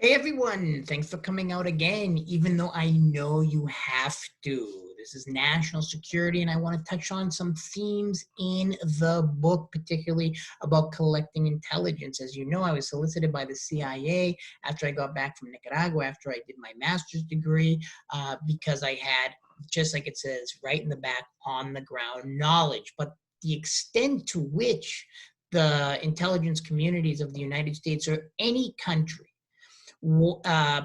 Hey everyone, thanks for coming out again, even though I know you have to. This is national security, and I want to touch on some themes in the book, particularly about collecting intelligence. As you know, I was solicited by the CIA after I got back from Nicaragua, after I did my master's degree, because I had, just like it says right in the back, on the ground knowledge. But the extent to which the intelligence communities of the United States or any country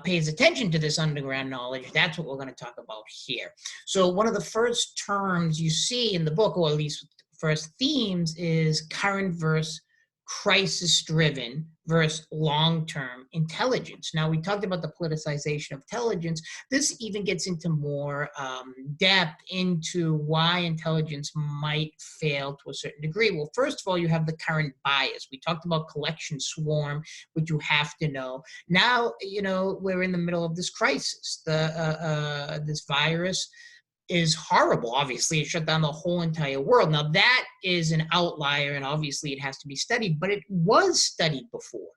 pays attention to this underground knowledge, that's what we're going to talk about here. So one of the first terms you see in the book, or at least first themes, is current versus crisis-driven versus long-term intelligence. Now, we talked about the politicization of intelligence. This even gets into more depth into why intelligence might fail to a certain degree. Well, first of all, you have the current bias. We talked about collection swarm, which you have to know. Now, we're in the middle of this crisis. This virus is horrible. Obviously, it shut down the whole entire world. Now, that is an outlier, and obviously it has to be studied, but it was studied before.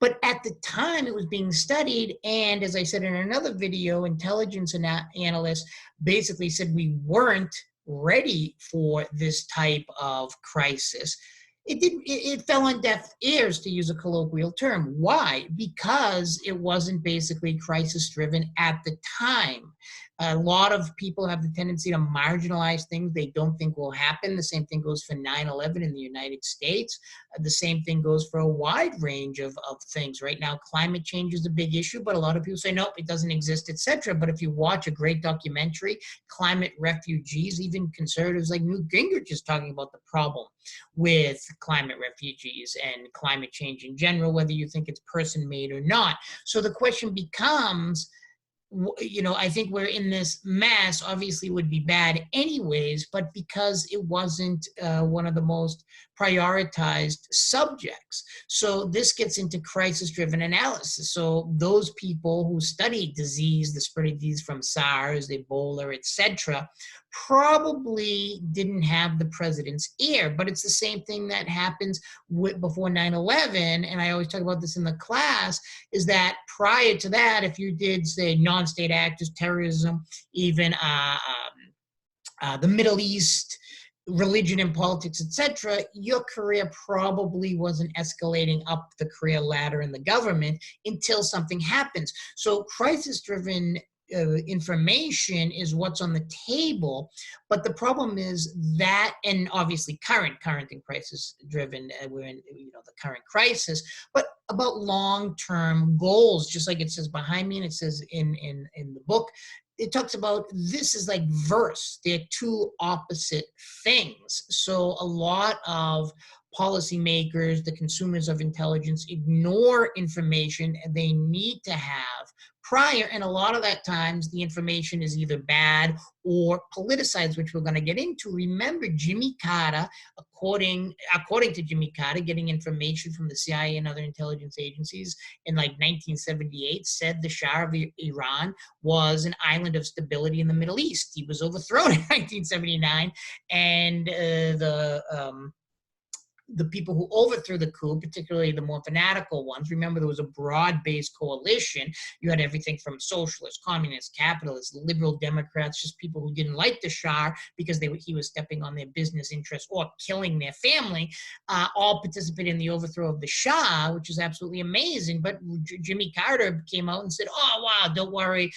But at the time it was being studied, and as I said in another video, intelligence analysts basically said we weren't ready for this type of crisis. It fell on deaf ears, to use a colloquial term. Why? Because it wasn't basically crisis driven at the time. A lot of people have the tendency to marginalize things they don't think will happen. The same thing goes for 9/11 in the United States. The same thing goes for a wide range of things. Right now, climate change is a big issue, but a lot of people say, nope, it doesn't exist, etc. But if you watch a great documentary, Climate Refugees, even conservatives like Newt Gingrich is talking about the problem with climate refugees and climate change in general, whether you think it's person-made or not. So the question becomes, I think we're in this mess. Obviously would be bad anyways, but because it wasn't one of the most prioritized subjects. So this gets into crisis-driven analysis. So those people who studied disease, the spread of disease from SARS, Ebola, etc., probably didn't have the president's ear. But it's the same thing that happens before 9/11, and I always talk about this in the class, is that prior to that, if you did, say, non-state actors, terrorism, even the Middle East, religion and politics, etc., your career probably wasn't escalating up the career ladder in the government until something happens. So crisis-driven information is what's on the table, but the problem is that, and obviously current and crisis driven, we're in the current crisis, but about long-term goals, just like it says behind me, and it says in the book. It talks about this is like verse. They're two opposite things. So a lot of policymakers, the consumers of intelligence, ignore information they need to have prior, and a lot of that times the information is either bad or politicized, which we're going to get into. Remember, Jimmy Carter, according to Jimmy Carter, getting information from the CIA and other intelligence agencies in like 1978, said the Shah of Iran was an island of stability in the Middle East. He was overthrown in 1979, and the people who overthrew the coup, particularly the more fanatical ones, remember there was a broad-based coalition. You had everything from socialists, communists, capitalists, liberal Democrats, just people who didn't like the Shah because he was stepping on their business interests or killing their family, all participated in the overthrow of the Shah, which is absolutely amazing. But Jimmy Carter came out and said, oh, wow, don't worry,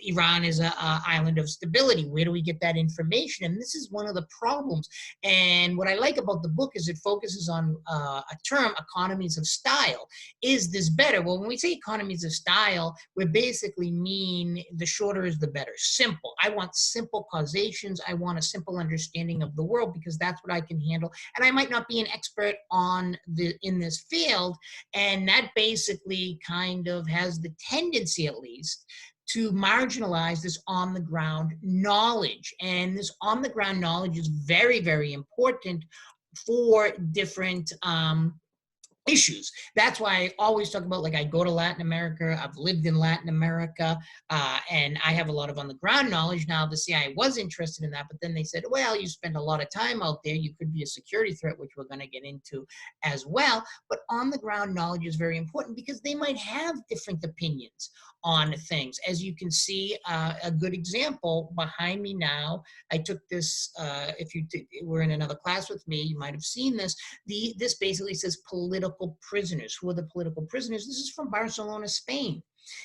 Iran is an island of stability. Where do we get that information? And this is one of the problems. And what I like about the book is it focuses on a term, economies of style. Is this better? Well, when we say economies of style, we basically mean the shorter is the better. Simple. I want simple causations. I want a simple understanding of the world because that's what I can handle. And I might not be an expert in this field. And that basically kind of has the tendency, at least, to marginalize this on-the-ground knowledge. And this on-the-ground knowledge is very, very important for different issues. That's why I always talk about, like, I go to Latin America, I've lived in Latin America, and I have a lot of on the ground knowledge. Now, the CIA was interested in that, but then they said, well, you spend a lot of time out there, you could be a security threat, which we're going to get into as well. But on the ground knowledge is very important because they might have different opinions on things. As you can see, a good example behind me now, I took this, if you were in another class with me, you might have seen this. This basically says political prisoners. Who are the political prisoners? This is from Barcelona, Spain.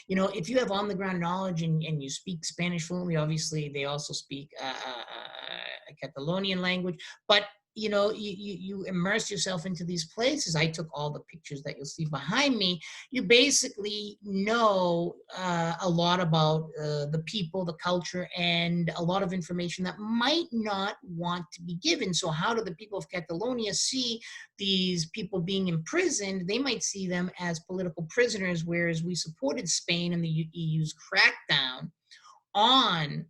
You know, if you have on the ground knowledge and you speak Spanish fluently, obviously they also speak Catalonian language, but you know, you immerse yourself into these places. I took all the pictures that you'll see behind me. You basically know a lot about the people, the culture, and a lot of information that might not want to be given. So how do the people of Catalonia see these people being imprisoned? They might see them as political prisoners, whereas we supported Spain and the EU's crackdown on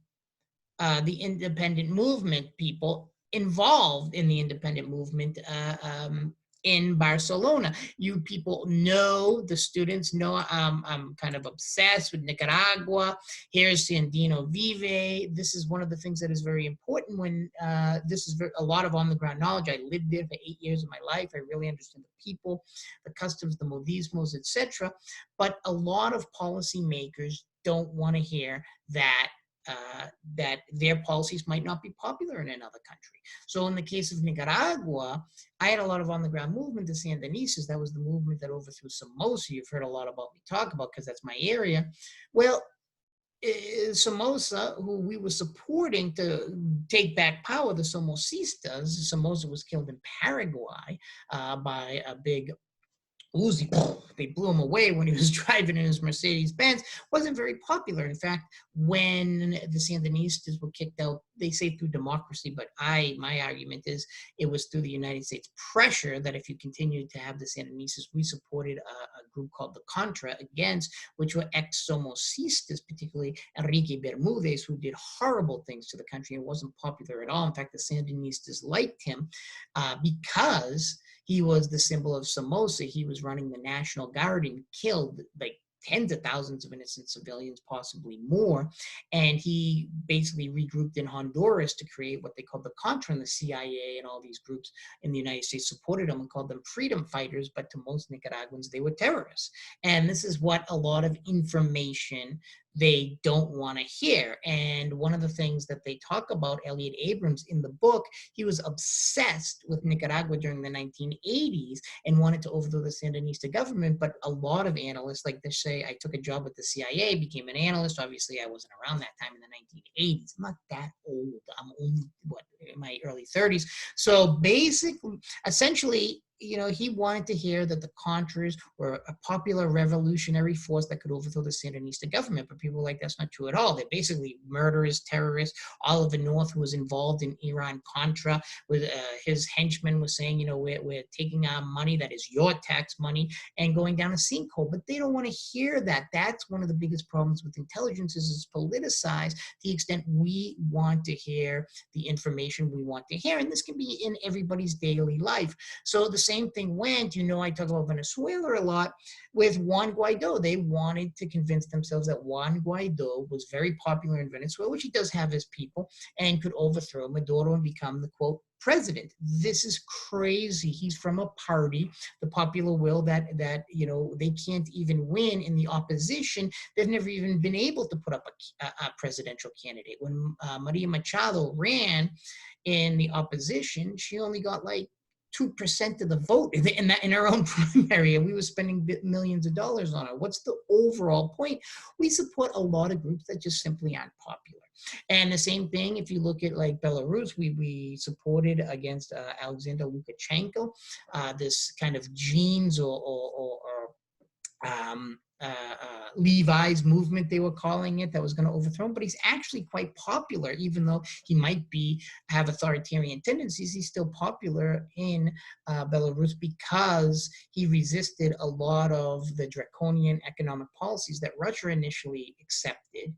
the independent movement, people involved in the independent movement in Barcelona. You people know, the students know, I'm kind of obsessed with Nicaragua. Here's Sandino Vive. This is one of the things that is very important when this is a lot of on the ground knowledge. I lived there for 8 years of my life. I really understand the people, the customs, the modismos, etc. But a lot of policymakers don't want to hear that that their policies might not be popular in another country. So in the case of Nicaragua, I had a lot of on-the-ground movement, the Sandinistas. That was the movement that overthrew Somoza. You've heard a lot about me talk about because that's my area. Well, Somoza, who we were supporting to take back power, the Somocistas. Somoza was killed in Paraguay by a big Uzi. They blew him away when he was driving in his Mercedes-Benz. Wasn't very popular. In fact, when the Sandinistas were kicked out, they say through democracy, but my argument is it was through the United States pressure that if you continued to have the Sandinistas, we supported a group called the Contra against, which were ex-Somocistas, particularly Enrique Bermudez, who did horrible things to the country and wasn't popular at all. In fact, the Sandinistas liked him because he was the symbol of Somoza. He was running the National Guard and killed like tens of thousands of innocent civilians, possibly more. And he basically regrouped in Honduras to create what they called the Contra, and the CIA and all these groups in the United States supported him and called them freedom fighters, but to most Nicaraguans, they were terrorists. And this is what a lot of information they don't want to hear. And one of the things that they talk about, Elliot Abrams, in the book, he was obsessed with Nicaragua during the 1980s and wanted to overthrow the Sandinista government. But a lot of analysts, like they say, I took a job at the CIA, became an analyst. Obviously, I wasn't around that time in the 1980s. I'm not that old. I'm only, in my early 30s. So basically, essentially, you know, he wanted to hear that the Contras were a popular revolutionary force that could overthrow the Sandinista government. But people were like, that's not true at all. They're basically murderers, terrorists. Oliver North, who was involved in Iran-Contra, with his henchmen was saying, you know, we're taking our money, that is your tax money, and going down a sinkhole. But they don't want to hear that. That's one of the biggest problems with intelligence, is it's politicized to the extent we want to hear the information we want to hear. And this can be in everybody's daily life. So the same thing went, you know, I talk about Venezuela a lot with Juan Guaido. They wanted to convince themselves that Juan Guaido was very popular in Venezuela, which he does have his people, and could overthrow Maduro and become the, quote, president. This is crazy. He's from a party, the Popular Will, that you know, they can't even win in the opposition. They've never even been able to put up a presidential candidate. When Maria Machado ran in the opposition, she only got like 2% of the vote in our own primary, and we were spending millions of dollars on it. What's the overall point? We support a lot of groups that just simply aren't popular. And the same thing, if you look at like Belarus, we supported against Alexander Lukashenko, this kind of genes or Levi's movement, they were calling it, that was going to overthrow him. But he's actually quite popular, even though he might have authoritarian tendencies. He's still popular in Belarus because he resisted a lot of the draconian economic policies that Russia initially accepted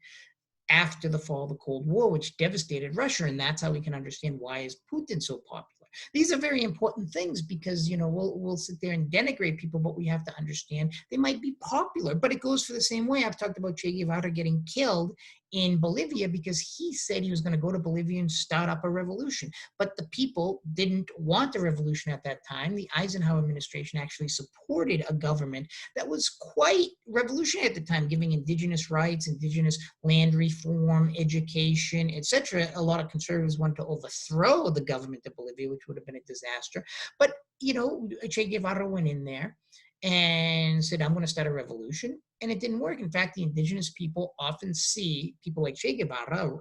after the fall of the Cold War, which devastated Russia. And that's how we can understand why is Putin so popular. These are very important things because, you know, we'll sit there and denigrate people, but we have to understand they might be popular. But it goes for the same way. I've talked about Che Guevara getting killed in Bolivia because he said he was going to go to Bolivia and start up a revolution. But the people didn't want a revolution at that time. The Eisenhower administration actually supported a government that was quite revolutionary at the time, giving indigenous rights, indigenous land reform, education, etc. A lot of conservatives wanted to overthrow the government of Bolivia, which would have been a disaster. But, you know, Che Guevara went in there and said, I'm going to start a revolution. And it didn't work. In fact, the indigenous people often see people like Che Guevara,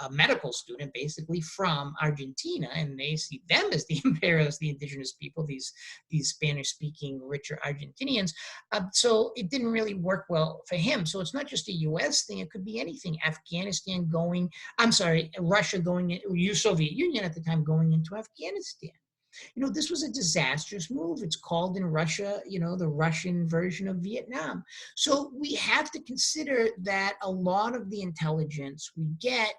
a medical student basically from Argentina, and they see them as the imperialists, the indigenous people, these Spanish-speaking, richer Argentinians. So it didn't really work well for him. So it's not just a U.S. thing. It could be anything. Afghanistan going, I'm sorry, Russia going, Soviet Union at the time going into Afghanistan. You know, this was a disastrous move. It's called in Russia, you know, the Russian version of Vietnam. So we have to consider that a lot of the intelligence we get,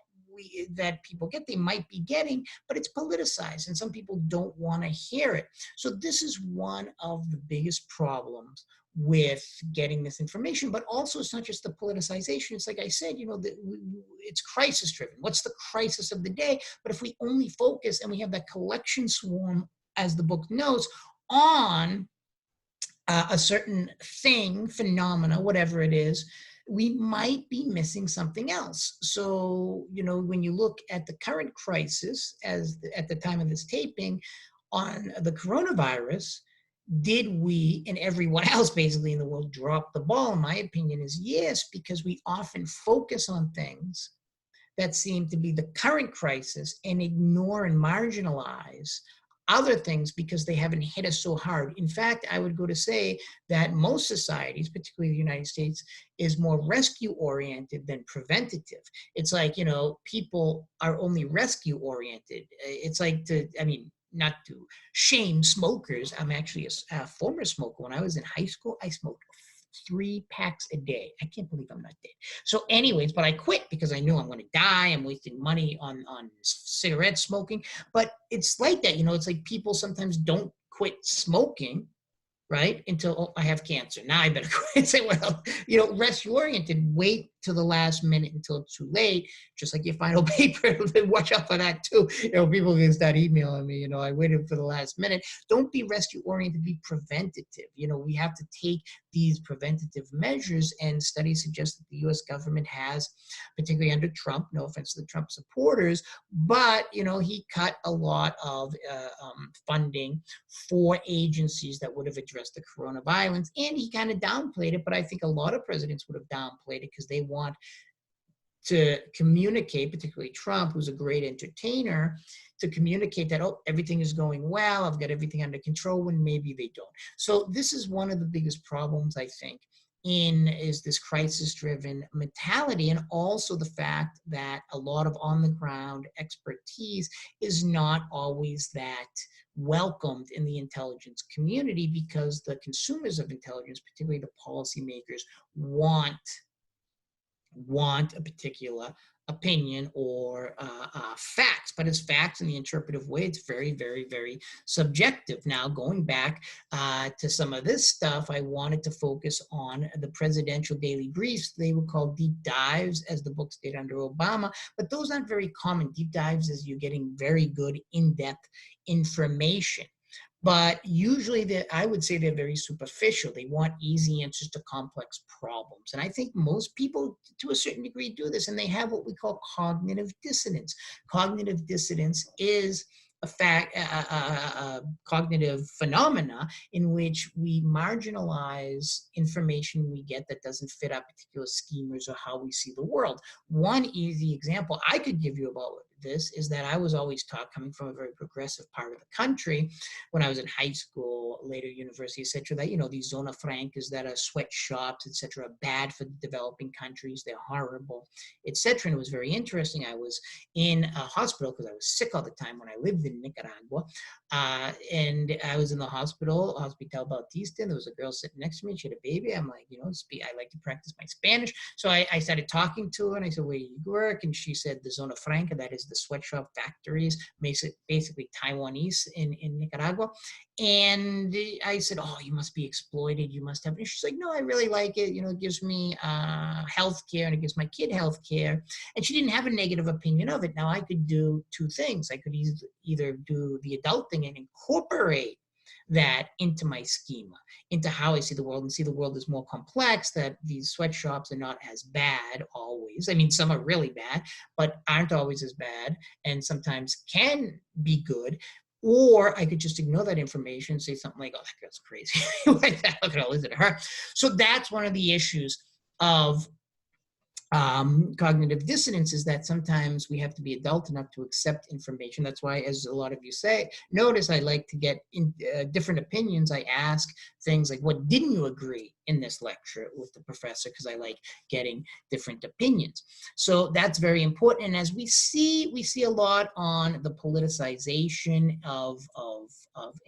that people get, they might be getting, but it's politicized and some people don't want to hear it. So this is one of the biggest problems with getting this information, but also it's not just the politicization. It's like I said, you know, it's crisis driven. What's the crisis of the day? But if we only focus and we have that collection swarm, as the book notes, on a certain thing, phenomena, whatever it is, we might be missing something else. So, you know, when you look at the current crisis, as at the time of this taping, on the coronavirus, did we and everyone else basically in the world drop the ball? My opinion is yes, because we often focus on things that seem to be the current crisis and ignore and marginalize other things because they haven't hit us so hard. In fact, I would go to say that most societies, particularly the United States, is more rescue oriented than preventative. It's like, you know, people are only rescue oriented. It's like not to shame smokers. I'm actually a former smoker. When I was in high school, I smoked 3 packs a day. I can't believe I'm not dead. So anyways, but I quit because I knew I'm going to die. I'm wasting money on cigarette smoking. But it's like that, you know, it's like people sometimes don't quit smoking, right? Until, oh, I have cancer. Now I better quit. Say, well, you know, rescue-oriented, wait to the last minute until it's too late, just like your final paper. Watch out for that too. You know, people can start emailing me, you know, I waited for the last minute. Don't be rescue-oriented, be preventative. You know, we have to take these preventative measures, and studies suggest that the U.S. government has, particularly under Trump, no offense to the Trump supporters, but, you know, he cut a lot of funding for agencies that would have addressed the coronavirus, and he kind of downplayed it, but I think a lot of presidents would have downplayed it because they want to communicate, particularly Trump, who's a great entertainer, to communicate that, oh, everything is going well, I've got everything under control, when maybe they don't. So this is one of the biggest problems, I think, is this crisis-driven mentality, and also the fact that a lot of on-the-ground expertise is not always that welcomed in the intelligence community, because the consumers of intelligence, particularly the policymakers, want a particular opinion or facts, but it's facts in the interpretive way. It's very, very, very subjective. Now, going back to some of this stuff, I wanted to focus on the presidential daily briefs. They were called deep dives, as the books did under Obama, but those aren't very common. Deep dives is you're getting very good in-depth information. But usually, I would say they're very superficial. They want easy answers to complex problems. And I think most people, to a certain degree, do this, and they have what we call cognitive dissonance. Cognitive dissonance is a cognitive phenomena in which we marginalize information we get that doesn't fit our particular schemas or how we see the world. One easy example I could give you about this is that I was always taught, coming from a very progressive part of the country, when I was in high school, later university, etc., that, you know, these zona francas that are sweatshops, etc., are bad for the developing countries. They're horrible, etc. And it was very interesting. I was in a hospital because I was sick all the time when I lived in Nicaragua, and I was in the hospital, Hospital Bautista, and there was a girl sitting next to me. She had a baby. I'm like, you know, I like to practice my Spanish. So I started talking to her, and I said, where do you work? And she said, the zona franca, that is the sweatshop factories, basically Taiwanese in Nicaragua. And I said, oh, you must be exploited. You must have. And she's like, no, I really like it. You know, it gives me health care and it gives my kid health care. And she didn't have a negative opinion of it. Now, I could do two things. I could either do the adult thing and incorporate that into my schema, into how I see the world, and see the world as more complex, that these sweatshops are not as bad always. I mean, some are really bad, but aren't always as bad, and sometimes can be good. Or I could just ignore that information and say something like, oh, that girl's crazy. Like that, look at all, listen to her. So that's one of the issues of cognitive dissonance, is that sometimes we have to be adult enough to accept information. That's why, as a lot of you say, notice I like to get different opinions. I ask things like, what didn't you agree in this lecture with the professor? Because I like getting different opinions. So that's very important. And as we see a lot on the politicization of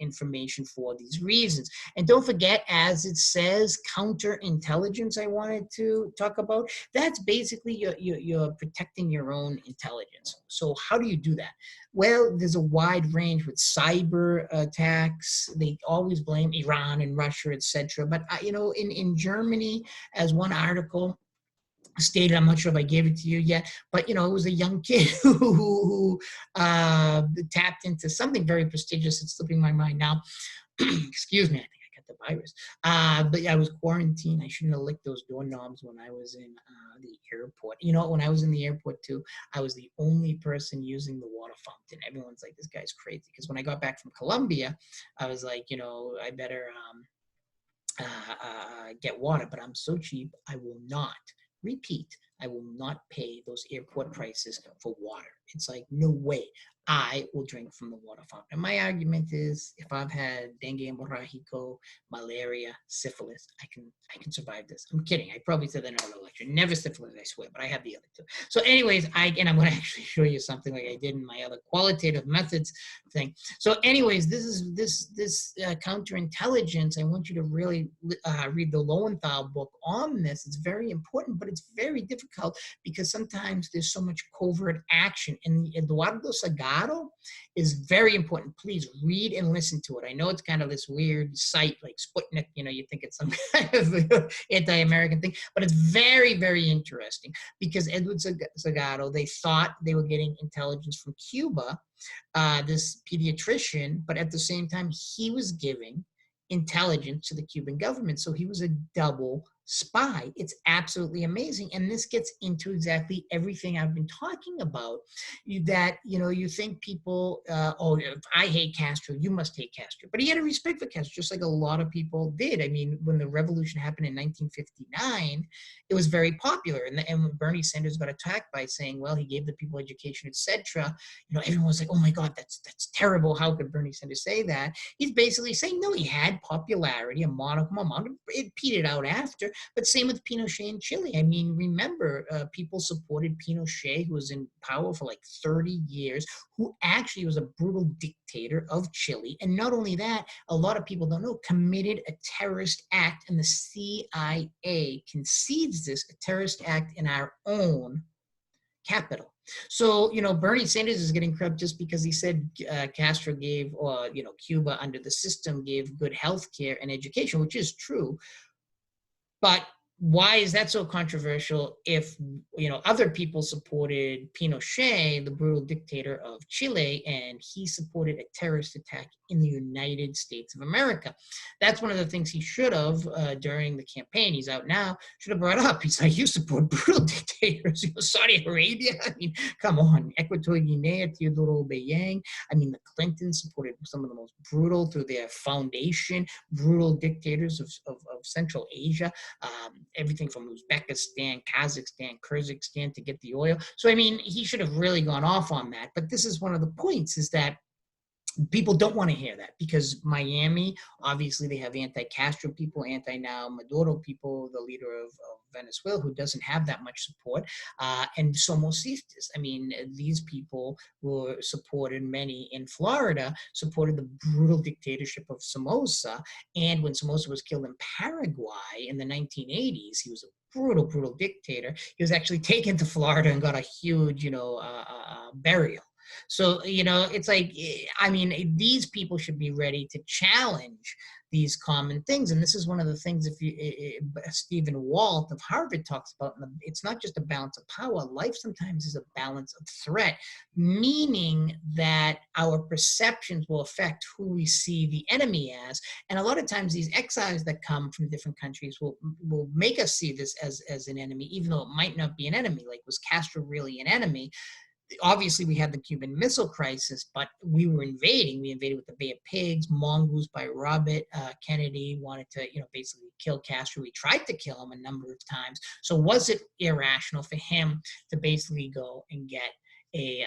information for these reasons. And don't forget, as it says, counterintelligence I wanted to talk about, that's basically you're protecting your own intelligence. So how do you do that? Well, there's a wide range with cyber attacks. They always blame Iran and Russia, etc. But you know, in Germany, as one article stated, I'm not sure if I gave it to you yet, but you know, it was a young kid who tapped into something very prestigious. It's slipping my mind now. Excuse me, I think I got the virus. But I was quarantined. I shouldn't have licked those doorknobs when I was in the airport. You know, when I was in the airport too, I was the only person using the water fountain. Everyone's like, this guy's crazy. Because when I got back from Colombia, I was like, you know, I better get water, but I'm so cheap, I will not. Repeat, I will not pay those airport prices for water. It's like, no way. I will drink from the water fountain. And my argument is, if I've had dengue hemorrhagico, malaria, syphilis, I can survive this. I'm kidding. I probably said that in another lecture. Never syphilis, I swear, but I have the other two. So anyways, I'm going to actually show you something like I did in my other qualitative methods thing. So anyways, this counterintelligence, I want you to really read the Lowenthal book on this. It's very important, but it's very difficult because sometimes there's so much covert action. And Eduardo Sagado is very important. Please read and listen to it. I know it's kind of this weird site like Sputnik, you know, you think it's some kind of anti-American thing, but it's very, very interesting because Edward Sagado, they thought they were getting intelligence from Cuba, this pediatrician, but at the same time, he was giving intelligence to the Cuban government. So he was a double spy. It's absolutely amazing. And this gets into exactly everything I've been talking about, that, you know, you think people, oh, if I hate Castro, you must hate Castro. But he had a respect for Castro, just like a lot of people did. I mean, when the revolution happened in 1959, it was very popular. And when Bernie Sanders got attacked by saying, well, he gave the people education, etc., you know, everyone was like, oh my God, that's terrible. How could Bernie Sanders say that? He's basically saying, no, he had popularity, a modicum amount. It petered out after. But same with Pinochet in Chile. I mean, remember, people supported Pinochet, who was in power for like 30 years, who actually was a brutal dictator of Chile. And not only that, a lot of people don't know, committed a terrorist act, and the CIA concedes this, a terrorist act in our own capital. So, you know, Bernie Sanders is getting credit just because he said Castro gave, or, you know, Cuba under the system gave good health care and education, which is true. But why is that so controversial if, you know, other people supported Pinochet, the brutal dictator of Chile, and he supported a terrorist attack in the United States of America? That's one of the things he should have, during the campaign, he's out now, should have brought up. He's like, you support brutal dictators, you know, Saudi Arabia? I mean, come on, Equatorial Guinea, Teodoro Obiang. I mean, the Clintons supported some of the most brutal, through their foundation, brutal dictators of Central Asia. Everything from Uzbekistan, Kazakhstan, Kyrgyzstan to get the oil. So, I mean, he should have really gone off on that. But this is one of the points, is that people don't want to hear that, because Miami, obviously they have anti-Castro people, anti-now Maduro people, the leader of Venezuela, who doesn't have that much support, and Somosistas. I mean, these people were supported, many in Florida, supported the brutal dictatorship of Somoza. And when Somoza was killed in Paraguay in the 1980s, he was a brutal dictator. He was actually taken to Florida and got a huge, burial. So, it's like, I mean, these people should be ready to challenge these common things. And this is one of the things, if you, Stephen Walt of Harvard talks about, it's not just a balance of power. Life sometimes is a balance of threat, meaning that our perceptions will affect who we see the enemy as. And a lot of times these exiles that come from different countries will make us see this as an enemy, even though it might not be an enemy. Like, was Castro really an enemy? Obviously, we had the Cuban Missile Crisis, but we were invading. We invaded with the Bay of Pigs. Mongoose by Robert Kennedy wanted to, basically kill Castro. We tried to kill him a number of times. So was it irrational for him to basically go and get a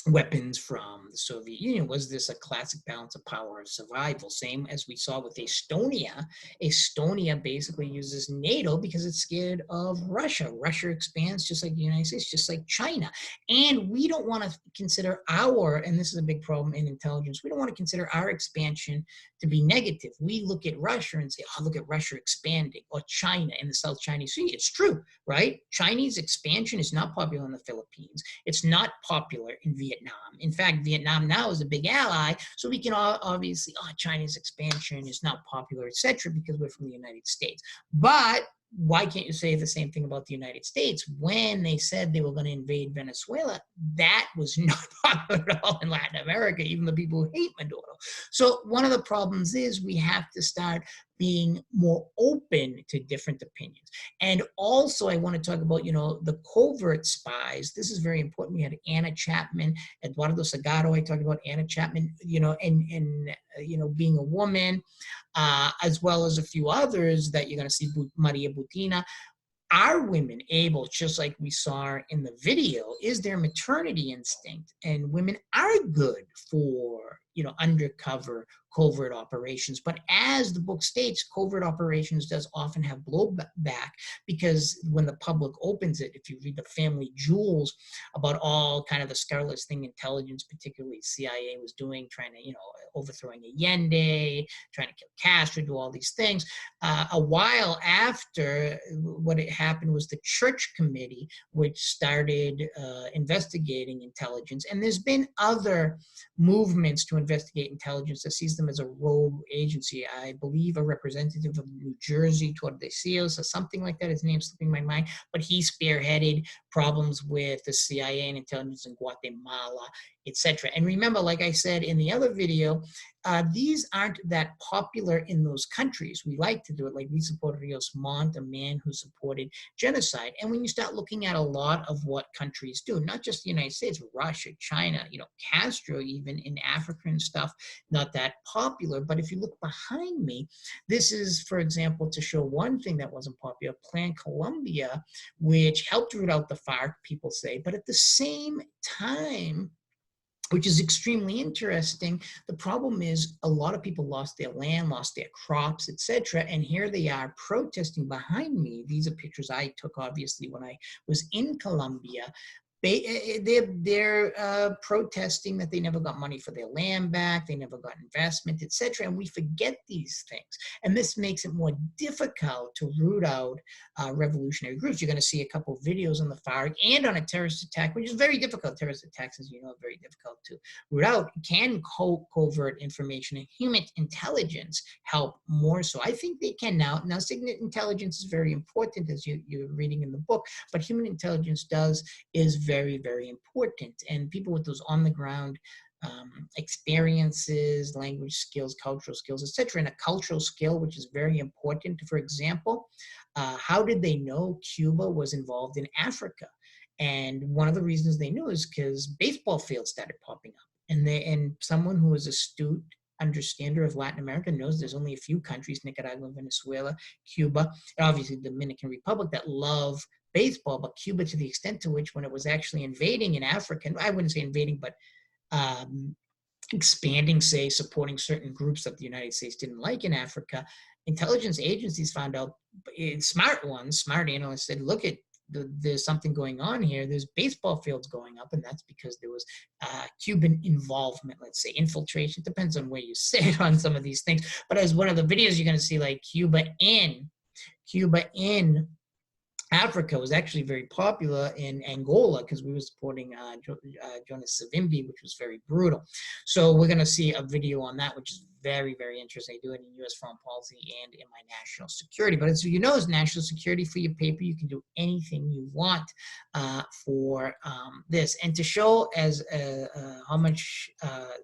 weapons from the Soviet Union? Was this a classic balance of power of survival? Same as we saw with Estonia. Estonia basically uses NATO because it's scared of Russia. Russia expands just like the United States, just like China. And we don't want to consider and this is a big problem in intelligence, we don't want to consider our expansion to be negative. We look at Russia and say, oh, look at Russia expanding, or China in the South China Sea. It's true, right? Chinese expansion is not popular in the Philippines. It's not popular in Vietnam. In fact, Vietnam now is a big ally, so we can obviously, China's expansion is not popular, etc., because we're from the United States. But why can't you say the same thing about the United States? When they said they were going to invade Venezuela, that was not popular at all in Latin America, even the people who hate Maduro. So one of the problems is we have to start being more open to different opinions. And also, I want to talk about, the covert spies. This is very important. We had Anna Chapman, Eduardo Sagaro. I talked about Anna Chapman, and being a woman, as well as a few others that you're going to see, Maria Butina. Are women able, just like we saw in the video, is their maternity instinct? And women are good for, undercover covert operations. But as the book states, covert operations does often have blowback, because when the public opens it, if you read the family jewels about all kind of the scurrilous thing intelligence, particularly CIA, was doing, trying to, overthrowing Allende, trying to kill Castro, do all these things. A while after, what had happened was the Church Committee, which started investigating intelligence. And there's been other movements to investigate intelligence that sees them as a rogue agency. I believe a representative of New Jersey, Tordesillas, or something like that, his name's slipping my mind, but he spearheaded problems with the CIA and intelligence in Guatemala, etc. And remember, like I said in the other video, these aren't that popular in those countries. We like to do it, like we supported Rios Montt, a man who supported genocide. And when you start looking at a lot of what countries do, not just the United States, Russia, China, Castro, even in Africa and stuff, not that popular. But if you look behind me, this is, for example, to show one thing that wasn't popular, Plan Colombia, which helped root out the FARC, people say, but at the same time, which is extremely interesting, the problem is a lot of people lost their land, lost their crops, etc. And here they are protesting behind me. These are pictures I took, obviously, when I was in Colombia. They're protesting that they never got money for their land back, they never got investment, etc. And we forget these things. And this makes it more difficult to root out revolutionary groups. You're going to see a couple of videos on the FARC and on a terrorist attack, which is very difficult. Terrorist attacks, as you know, are very difficult to root out. Can covert information and human intelligence help more so? I think they can now. Now, signal intelligence is very important, as you're reading in the book, but human intelligence is very, very important. And people with those on-the-ground experiences, language skills, cultural skills, etc. And a cultural skill, which is very important. For example, how did they know Cuba was involved in Africa? And one of the reasons they knew is because baseball fields started popping up. And someone who is astute understander of Latin America knows there's only a few countries, Nicaragua, Venezuela, Cuba, and obviously the Dominican Republic, that love baseball. But Cuba, to the extent to which, when it was actually invading in Africa, I wouldn't say invading, but expanding, say, supporting certain groups that the United States didn't like in Africa, intelligence agencies found out, smart ones, smart analysts said, look at, there's something going on here. There's baseball fields going up, and that's because there was Cuban involvement, let's say, infiltration. It depends on where you sit on some of these things. But as one of the videos you're going to see, like Cuba in Africa was actually very popular in Angola because we were supporting Jonas Savimbi, which was very brutal. So we're going to see a video on that, which is very, very interesting. I do it in U.S. foreign policy and in my national security. But as you know, as national security for your paper, you can do anything you want for this. And to show as how much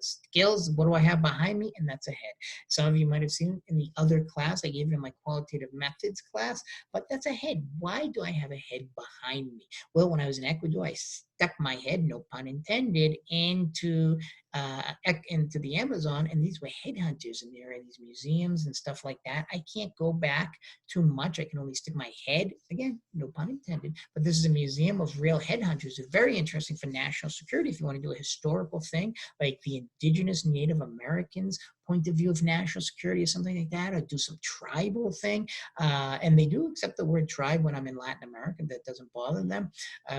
skills, what do I have behind me? And that's a head. Some of you might have seen in the other class, I gave you in my qualitative methods class, but that's a head. Why do I have a head behind me? Well, when I was in Ecuador, I stuck my head, no pun intended, into the Amazon, and these were headhunters, and there are these museums and stuff like that. I can't go back too much. I can only stick my head, again, no pun intended, but this is a museum of real headhunters. It's very interesting for national security if you want to do a historical thing, like the indigenous Native Americans point of view of national security or something like that, or do some tribal thing. And they do accept the word tribe when I'm in Latin America. That doesn't bother them.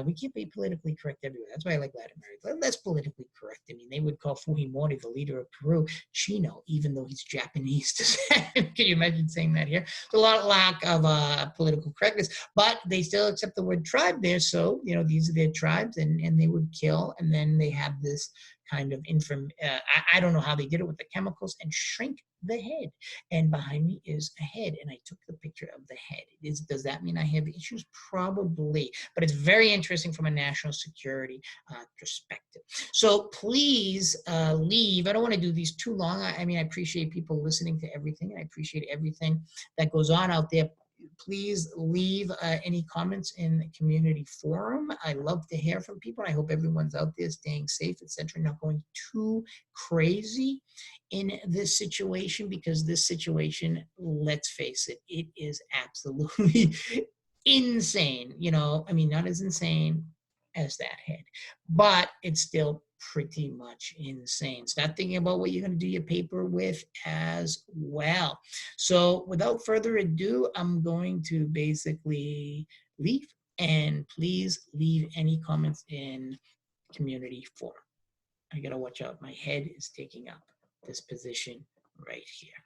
We can't be politically correct everywhere. That's why I like Latin America. Less politically correct. I mean, they would call Fujimori, the leader of Peru, Chino, even though he's Japanese descent. Can you imagine saying that here? There's a lot of lack of political correctness, but they still accept the word tribe there. So, you know, these are their tribes, and they would kill, and then they have this kind of I don't know how they did it with the chemicals, and shrink the head. And behind me is a head, and I took the picture of the head. Does that mean I have issues? Probably, but it's very interesting from a national security perspective. So please leave. I don't want to do these too long. I mean, I appreciate people listening to everything, and I appreciate everything that goes on out there. Please leave any comments in the community forum. I love to hear from people. I hope everyone's out there staying safe, etc., not going too crazy in this situation, because this situation, let's face it, it is absolutely insane. You know, I mean, not as insane as that head, but it's still pretty much insane. Start thinking about what you're going to do your paper with as well. So without further ado, I'm going to basically leave, and please leave any comments in community forum. I got to watch out. My head is taking up this position right here.